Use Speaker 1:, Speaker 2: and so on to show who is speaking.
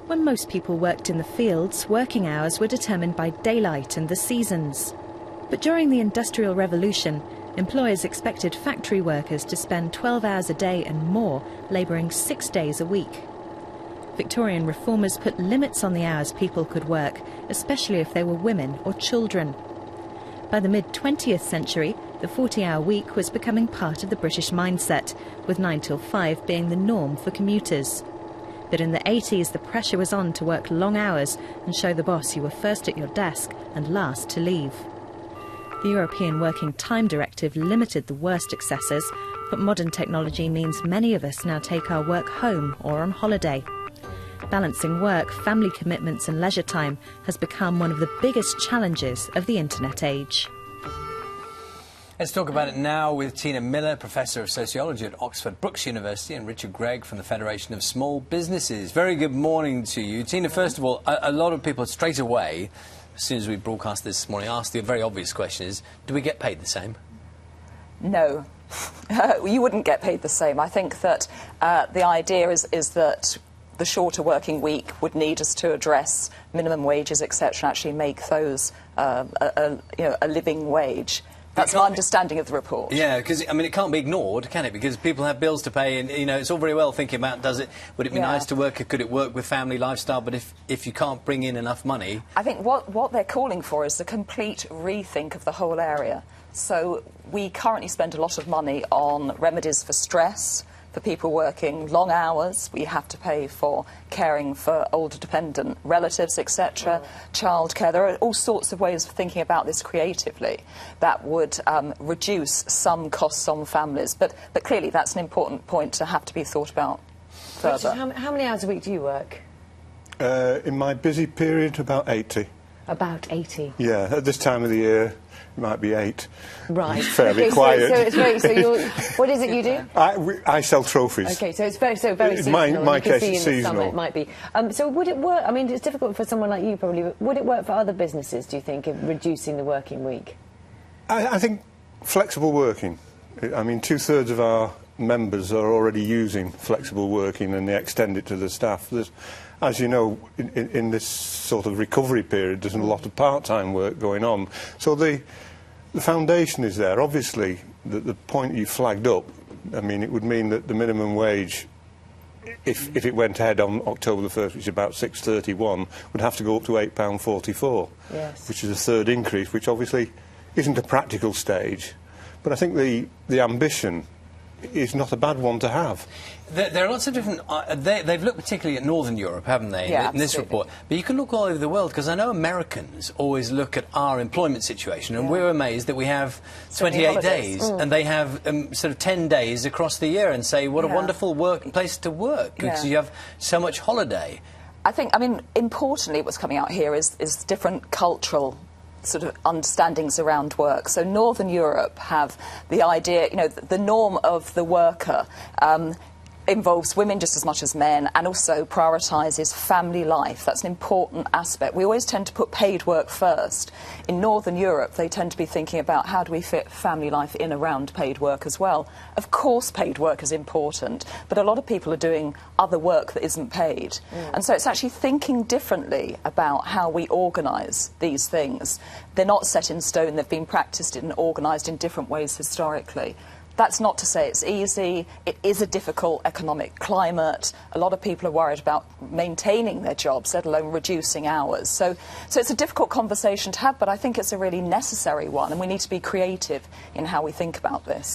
Speaker 1: When most people worked in the fields, working hours were determined by daylight and the seasons. But during the Industrial Revolution, employers expected factory workers to spend 12 hours a day and more, labouring 6 days a week. Victorian reformers put limits on the hours people could work, especially if they were women or children. By the mid-20th century, the 40-hour week was becoming part of the British mindset, with 9 till 5 being the norm for commuters. But in the 80s, the pressure was on to work long hours and show the boss you were first at your desk and last to leave. The European Working Time Directive limited the worst excesses, but modern technology means many of us now take our work home or on holiday. Balancing work, family commitments and leisure time has become one of the biggest challenges of the internet age.
Speaker 2: Let's talk about it now with Tina Miller, Professor of Sociology at Oxford Brookes University, and Richard Gregg from the Federation of Small Businesses. Very good morning to you. Tina, first of all, a lot of people straight away, as soon as we broadcast this morning, asked the very obvious question is, do we get paid the same?
Speaker 3: No. You wouldn't get paid the same. I think that the idea is that the shorter working week would need us to address minimum wages, etc., and actually make those a living wage. That's my understanding of the report.
Speaker 2: Yeah, because, I mean, it can't be ignored, can it? Because people have bills to pay and, you know, it's all very well thinking about, would it be nice to work, could it work with family lifestyle, but if you can't bring in enough money...
Speaker 3: I think what they're calling for is a complete rethink of the whole area. So we currently spend a lot of money on remedies for stress, for people working long hours. We have to pay for caring for older dependent relatives, etc., childcare. There are all sorts of ways of thinking about this creatively that would reduce some costs on families. But clearly that's an important point to have to be thought about further.
Speaker 4: Richard, how many hours a week do you work?
Speaker 5: In my busy period, about 80.
Speaker 4: About 80?
Speaker 5: Yeah, at this time of the year, it might be 8.
Speaker 4: Right.
Speaker 5: It's fairly
Speaker 4: okay,
Speaker 5: quiet.
Speaker 4: So it's very. So you're, what is it you do?
Speaker 5: I sell trophies.
Speaker 4: Okay, so it's very seasonal.
Speaker 5: My
Speaker 4: you can
Speaker 5: case,
Speaker 4: see
Speaker 5: it's
Speaker 4: in the
Speaker 5: seasonal.
Speaker 4: summer it might be. So would it work? I mean, it's difficult for someone like you probably. Would it work for other businesses? Do you think, in reducing the working week?
Speaker 5: I think flexible working. I mean, 2/3 of our members are already using flexible working, and they extend it to the staff. As you know, in this sort of recovery period, there's a lot of part-time work going on. So the foundation is there. Obviously, the point you flagged up, I mean, it would mean that the minimum wage, if it went ahead on October the 1st, which is about £6.31, would have to go up to £8.44,
Speaker 4: yes,
Speaker 5: which is a third increase, which obviously isn't a practical stage. But I think the ambition is not a bad one to have.
Speaker 2: There are lots of different... they've looked particularly at Northern Europe, haven't they, in this report? But you can look all over the world, because I know Americans always look at our employment situation, and we're amazed that we have 28 days, and they have sort of 10 days across the year, and say, what a wonderful place to work, because you have so much holiday.
Speaker 3: I mean, importantly, what's coming out here is different cultural sort of understandings around work. So Northern Europe have the idea, you know, the norm of the worker involves women just as much as men, and also prioritises family life. That's an important aspect. We always tend to put paid work first. In Northern Europe, they tend to be thinking about how do we fit family life in around paid work as well. Of course, paid work is important, but a lot of people are doing other work that isn't paid. And so it's actually thinking differently about how we organise these things. They're not set in stone. They've been practised and organised in different ways historically. That's not to say it's easy. It is a difficult economic climate. A lot of people are worried about maintaining their jobs, let alone reducing hours. So it's a difficult conversation to have, but I think it's a really necessary one, and we need to be creative in how we think about this.